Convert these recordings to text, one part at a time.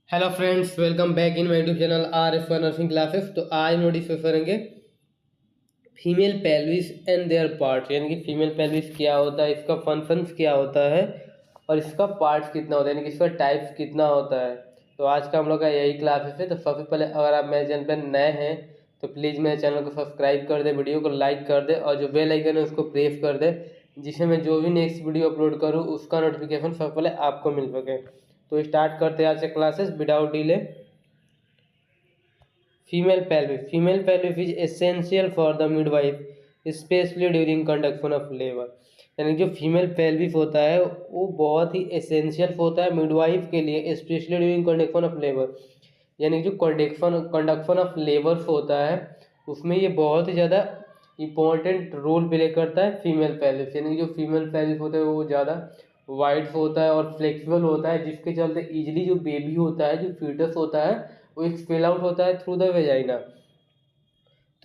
Hello friends, welcome back in my YouTube channel R S one nursing classes. तो आज हम discuss करेंगे female pelvis and there parts, यानी कि female pelvis क्या होता है, इसका फंक्शंस क्या होता है और इसका पार्ट्स कितना होता है, यानी कि इसका टाइप्स कितना होता है। तो आज का हम लोग का यही क्लासेस है। तो सबसे पहले अगर आप मेरे चैनल पर नए हैं तो प्लीज़ मेरे चैनल को सब्सक्राइब कर दे, वीडियो को लाइक कर दे और जो बेल आइकन है उसको प्रेस कर दे, जिससे मैं जो भी नेक्स्ट वीडियो अपलोड करूँ उसका नोटिफिकेशन सबसे पहले आपको मिल सके। तो स्टार्ट करते हैं आज से classes without delay. Female pelvis is essential for the midwife, especially during conduction of labor। यानी जो फीमेल पेल्विस होता है वो बहुत ही एसेंशियल होता है मिडवाइफ के लिए, specially during conduction of labour. यानी जो कंडक्शन ऑफ लेबर्स होता है उसमें ये बहुत ही ज़्यादा इम्पोर्टेंट रोल प्ले करता है फीमेल पेल्विस। यानी जो फीमेल पेल्विस होता है वो ज़्यादा वाइड होता है और फ्लेक्सिबल होता है, जिसके चलते इजीली जो बेबी होता है, जो फीटस होता है, वो एक्सपेल आउट होता है थ्रू द वेजाइना।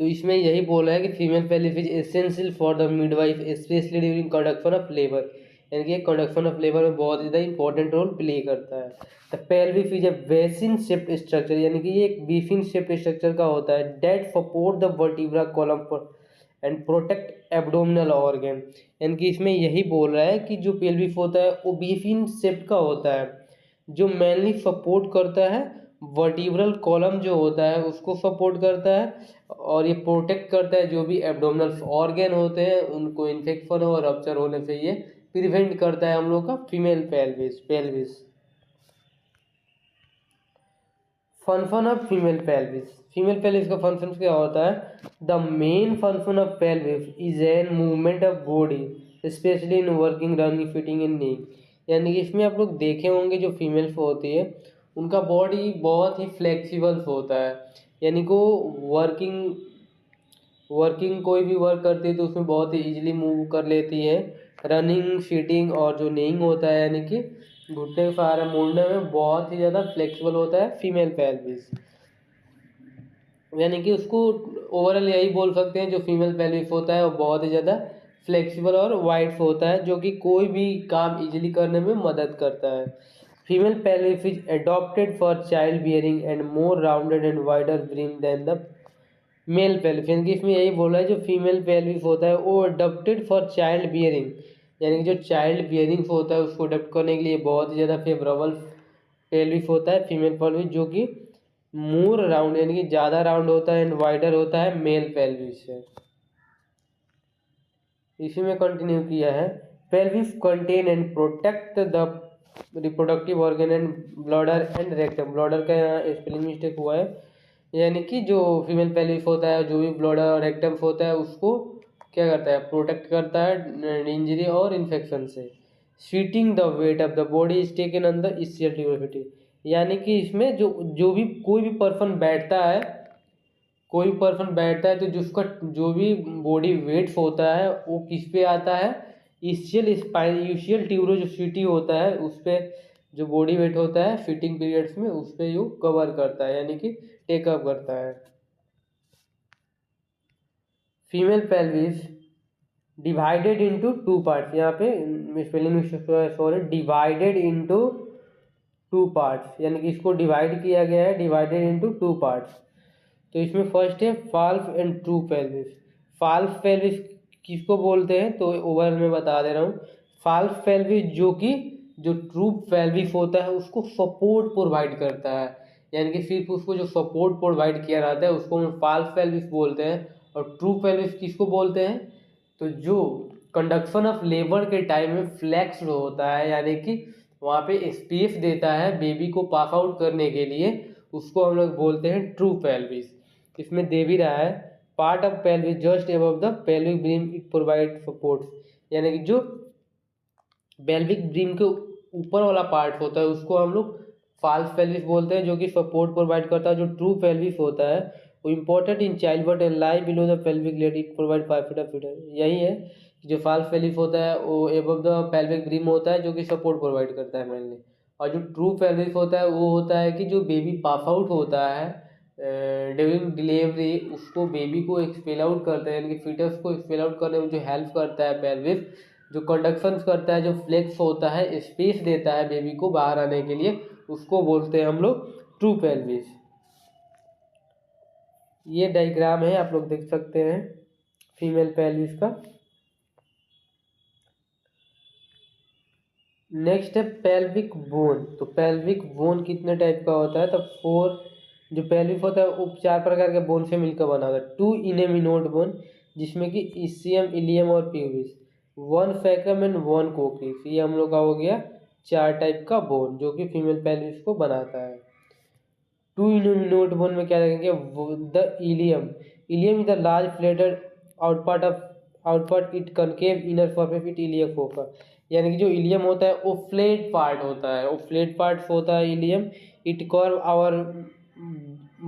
तो इसमें यही बोला है कि female pelvis is essential for the midwife specially during conduction of labour. यानी कि कंडक्शन ऑफ लेबर में बहुत ज़्यादा इंपॉर्टेंट रोल प्ले करता है। The pelvis is a basin shaped structure, यानी कि ये एक बेसिन शेप्ड स्ट्रक्चर का होता है that support the vertebra column and protect abdominal organ. यानी कि इसमें यही बोल रहा है कि जो पेल्विस होता है वो बेसिन शेप्ड का होता है, जो मेनली सपोर्ट करता है वर्टिब्रल कॉलम जो होता है उसको सपोर्ट करता है, और ये प्रोटेक्ट करता है जो भी एब्डोमिनल ऑर्गन होते हैं उनको इन्फेक्शन और रप्चर होने से ये प्रिवेंट करता है हम लोग का female pelvis. Function of female pelvis का फंक्शन क्या होता है? The main function of pelvis is an movement of body specially in working, running, fitting and kneeling. यानी कि इसमें आप लोग देखे होंगे जो फीमेल्स होती है उनका बॉडी बहुत ही फ्लेक्सिबल होता है। यानी को वर्किंग वर्किंग कोई भी वर्क करती है तो उसमें बहुत ही इजीली मूव कर लेती है। रनिंग, सीटिंग और जो नीइंग होता है यानी कि घुटने के सहारा मुड़ने में बहुत ही ज़्यादा फ्लेक्सिबल होता है फीमेल पेल्विस। यानी कि उसको ओवरऑल यही बोल सकते हैं जो फीमेल पेल्विस होता है वो बहुत ही ज़्यादा फ्लेक्सिबल और वाइड होता है, जो कि कोई भी काम इजीली करने में मदद करता है। Female pelvis is adopted for child bearing and more rounded and wider brim than the male pelvis. यानी कि इसमें यही बोला है जो फीमेल पेल्विस होता है वो अडॉप्टेड फॉर चाइल्ड बियरिंग, यानी कि जो चाइल्ड बियरिंग होता है उसको अडॉप्ट करने के लिए बहुत ही ज़्यादा फेवरेबल पेल्विस होता है फीमेल पेल्विस, जो कि मोर राउंड यानी कि ज़्यादा राउंड होता है एंड वाइडर होता है मेल पेल्विस से। इसी में कंटिन्यू किया है, pelvis contain and protect the reproductive organ and bladder and rectum. Bladder का यहाँ स्पेलिंग मिस्टेक हुआ है, यानी कि जो फीमेल पेल्विस होता है जो भी ब्लॉडर और रेक्टम होता है उसको क्या करता है, प्रोटेक्ट करता है इंजरी और इन्फेक्शन से। Sitting the weight of the body is taken on the ischial tuberosity। यानी कि इसमें जो जो भी कोई भी पर्सन बैठता है, तो जिसका जो भी बॉडी वेट होता है वो किस पे आता है, यूशियल ट्यूबरोसिटी होता है उस पे जो बॉडी वेट होता है फिटिंग पीरियड्स में उस पे यू कवर करता है, यानी कि टेकअप करता है। Female pelvis divided into two parts, यहाँ पे spelling sorry, divided into two parts, यानी कि इसको डिवाइड किया गया है, डिवाइडेड इनटू टू पार्ट्स। तो इसमें फर्स्ट है false and true pelvis. False pelvis किसको बोलते हैं तो ओवरऑल मैं बता दे रहा हूँ। फाल्स पेल्विस जो कि जो ट्रू पेल्विस होता है उसको सपोर्ट प्रोवाइड करता है, यानी कि सिर्फ उसको जो सपोर्ट प्रोवाइड किया जाता है उसको हम फाल्स पेल्विस बोलते हैं। और ट्रू पेल्विस किसको बोलते हैं तो जो कंडक्शन ऑफ लेबर के टाइम में फ्लेक्स होता है, यानी कि वहाँ पे स्पेस देता है बेबी को पास आउट करने के लिए, उसको हम लोग बोलते हैं ट्रू पेल्विस। इसमें दे भी रहा है part of pelvis just above the pelvic brim it provide support, यानी कि जो पेल्विक ब्रीम के ऊपर वाला पार्ट होता है उसको हम लोग फाल्स पेल्विस बोलते हैं, जो कि सपोर्ट प्रोवाइड करता है। जो ट्रू पेल्विस होता है वो important in child but and lie below the pelvic led it provide 5 feet of fitter. यही है कि जो फाल्स पेल्विस होता है वो एबव द पेल्विक ब्रीम होता है जो कि सपोर्ट प्रोवाइड करता है मेनली। और जो ट्रू पेल्विस होता है वो होता है कि जो बेबी पास आउट होता है ड्यूरिंग डिलीवरी उसको बेबी को एक्सपेल आउट करता है, यानी कि फीटस को एक्सपेल आउट करने में जो हेल्प करता है पेल्विस, जो कंडक्शन करता है, जो फ्लेक्स होता है, स्पेस देता है बेबी को बाहर आने के लिए, उसको बोलते हैं हम लोग ट्रू पेल्विस। ये डायग्राम है, आप लोग देख सकते हैं फीमेल पेल्विस का। नेक्स्ट है पेल्विक बोन। तो पेल्विक बोन कितने टाइप का होता है? तो 4। जो पेल्विक होता है वो 4 प्रकार के बोन से मिलकर बना होता है। 2 इनेमिनोड बोन, जिसमें कि इसियम, इलियम और प्यूबिस, 1 सैक्रम एंड 1 कोकिक्स। ये हम लोग का हो गया 4 टाइप का बोन जो कि फीमेल पेल्विस को बनाता है। 2 इनेमिनोड बोन में क्या देखेंगे? The ilium. Ilium is the large flattened out part it concave inner surface it iliac fossa. यानी कि जो इलियम होता है वो फ्लैट पार्ट होता है, वो फ्लैट पार्ट होता है ilium. It curve our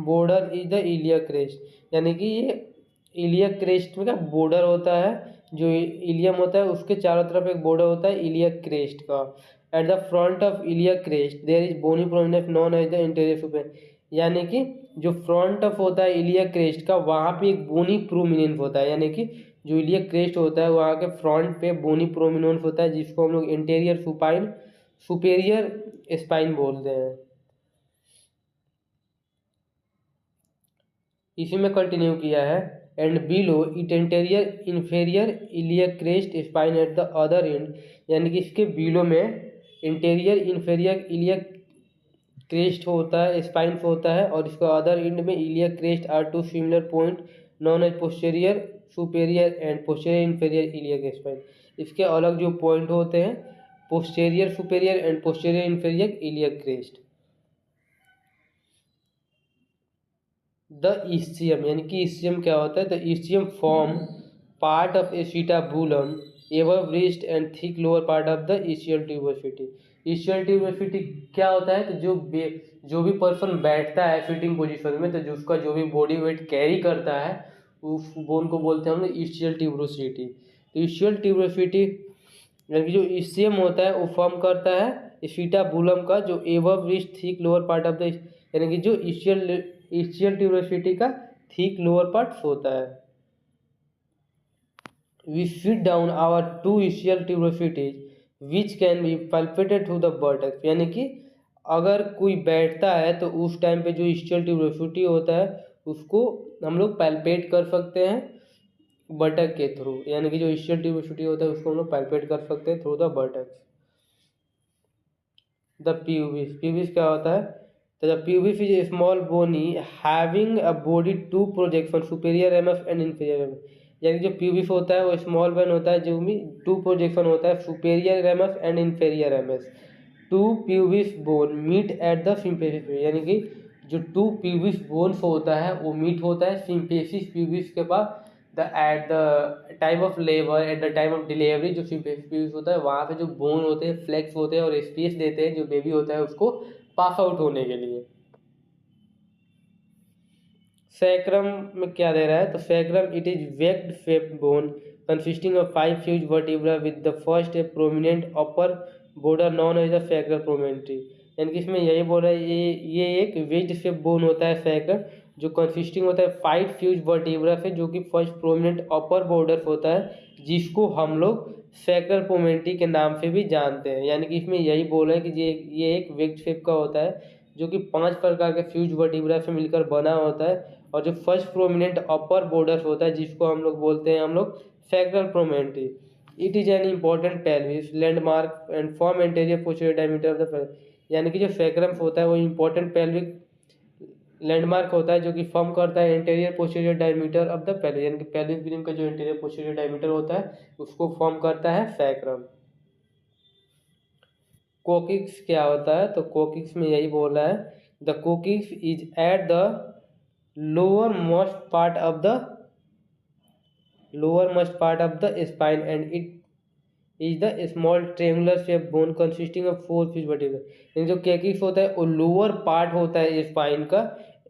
border is the iliac crest. यानी कि ये इलियक क्रेस्ट में का बॉर्डर होता है, जो इलियम होता है उसके चारों तरफ एक बॉर्डर होता है इलियक क्रेस्ट का। At the front of iliac crest there is bony prominence known as the interior super. यानी कि जो फ्रंट ऑफ होता है इलियक क्रेस्ट का, वहाँ पे एक बोनी प्रोमिनेंस होता है। यानी कि जो इलियक क्रेस्ट होता है वहाँ के फ्रंट पे बोनी प्रोमिनेंस होता है, जिसको हम लोग इंटीरियर सुपाइन सुपेरियर स्पाइन बोलते हैं। इसी में कंटिन्यू किया है। And below it interior inferior iliac crest spine at the other and. यानी कि इसके बिलो में इंटीरियर इंफेरियर इलियक क्रेस्ट होता है, स्पाइन होता है, और इसका अदर एंड में iliac crest are two similar point known as posterior superior and posterior inferior iliac spine. इसके अलग जो पॉइंट होते हैं posterior superior and posterior inferior iliac crest. The ischium, यानी कि ईस्टियम क्या होता है? The ischium form part of acetabulum above wrist and thick lower part of the ischial tuberosity. Ischial tuberosity क्या होता है? तो जो भी पर्सन बैठता है सिटिंग पोजीशन में, तो जो उसका जो भी बॉडी वेट कैरी करता है उस बोन को बोलते हैं हम लोग ईस्टियल ट्यूबोसिटी। तो ईस्टियल ट्यूबोसिटी यानी कि जो ईस्टियम होता है वो फॉर्म करता है एसिटाबुलम का जो above wrist thick lower part of the, यानी कि जो ईस्टियल ट्यूबोसिटी का थिक लोअर पार्ट होता है। We sit down our 2 ischial tuberosities which can be palpated through the buttocks। यानी कि अगर कोई बैठता है तो उस टाइम पे जो ischial tuberosity होता है उसको हम लोग पैल्पेट कर सकते हैं बटक के थ्रू। यानी कि जो ischial tuberosity होता है उसको हम लोग पैल्पेट कर सकते हैं through the buttocks. The pubis, pubis क्या होता है? तो the pubis is a small bony having a body 2 projection superior MS and inferior MS. यानी जो प्यूबिस होता है वो स्मॉल बोन होता है जो भी 2 प्रोजेक्शन होता है superior MS and inferior MS. 2 pubis bone meet at the symphysis. यानी कि जो 2 प्यूबिस बोन्स होता है वो मीट होता है सिम्फेसिस प्यूबिस के पास at the time of labour, at the time of delivery. जो सिम्फेसिस होता है वहाँ पे जो बोन होते हैं फ्लेक्स होते हैं और स्पेस देते हैं जो बेबी होता है उसको पास आउट होने के लिए। सैक्रम में क्या दे रहा है? तो सैक्रम इट इज वेक्ड shape bone consisting of 5 fused vertebra with the first a prominent upper border known as the sacral promontory. यानी कि इसमें यही बोल रहा है ये एक वेक्ड शेप बोन होता है सैक्रम, जो कंसिस्टिंग होता है 5 फ्यूज वर्टिब्रा से, जो कि फर्स्ट प्रोमिनेंट अपर बॉर्डर होता है जिसको हम लोग सैक्रल प्रोमेंट्री के नाम से भी जानते हैं। यानी कि इसमें यही बोल रहा है कि ये एक वेक्ड शेप का होता है जो कि 5 प्रकार के फ्यूज वर्टिब्रा से मिलकर बना होता है, और जो फर्स्ट प्रोमिनेंट अपर बॉर्डर होता है जिसको हम लोग बोलते हैं हम लोग sacral promontory. It is an important pelvis landmark and form anterior posterior diameter of the pelvis. यानी कि जो सैक्रम होता है वो इम्पोर्टेंट पेल्विक लैंडमार्क होता है जो कि फॉर्म करता है interior posterior diameter of the pelvis. यानी कि पेल्विस बिलियम का जो इंटीरियर पोस्टीरियर डायमीटर होता है उसको फॉर्म करता है सैक्रम। कोकिक्स क्या होता है? तो कोकिक्स में यही बोल रहा है the coccyx is at the lowermost part of the spine and it is the small triangular shaped bone consisting of 4 fused vertebrae। यानी जो कोकिक्स होता है वो लोअर पार्ट होता है स्पाइन का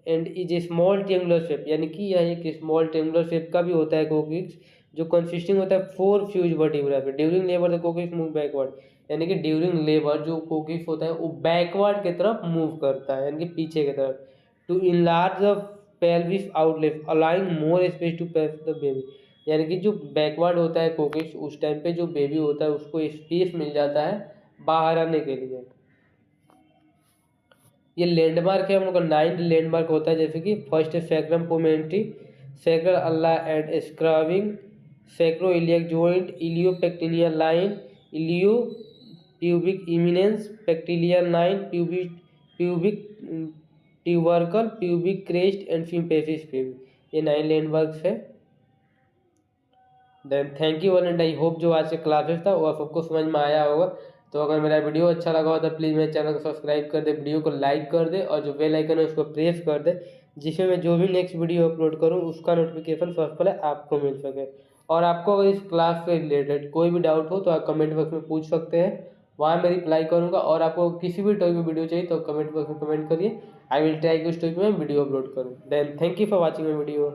end is a small triangular shape. यानी कि यह एक स्मॉल ट्रिएंगुलर शेप का भी होता है कोकिक्स, जो कंसिस्टिंग होता है 4 फ्यूज वर्टिब्रा पे। During labour the coccyx move backward. यानी कि ड्यूरिंग लेबर जो कोकिक्स होता है वो बैकवर्ड की तरफ मूव करता है, यानी कि पीछे की तरफ। To enlarge the pelvis outlet allowing more space to pace the baby. यानी कि जो बैकवर्ड होता है कोकिक्स उस टाइम पे जो बेबी होता है उसको स्पेस मिल जाता है बाहर आने के लिए। ये लैंडमार्क है हम लोग का 9 लैंडमार्क होता है, जैसे कि फर्स्ट है sacrum promontory, sacral ala and स्क्राविंग, sacroiliac joint, iliopectineal line, iliopubic eminence, pectineal line, pubic tubercle, pubic crest and symphysis pubic, ये 9 लैंडमार्क्स है। Then thank you all and I hope जो आज के classes था वो सबको समझ में आया होगा। तो अगर मेरा वीडियो अच्छा लगा हो तो प्लीज़ मेरे चैनल को सब्सक्राइब कर दे, वीडियो को लाइक कर दे और जो बेल आइकन है उसको प्रेस कर दे, जिसमें मैं जो भी नेक्स्ट वीडियो अपलोड करूँ उसका नोटिफिकेशन सबसे पहले आपको मिल सके। और आपको अगर इस क्लास से रिलेटेड कोई भी डाउट हो तो आप कमेंट बॉक्स में पूछ सकते हैं, वहाँ मैं रिप्लाई करूँगा। और आपको किसी भी टॉपिक में वीडियो चाहिए तो कमेंट बॉक्स में कमेंट करिए, आई विल ट्राई कि उस टॉपिक में वीडियो अपलोड करूँ। Then thank you for watching my video.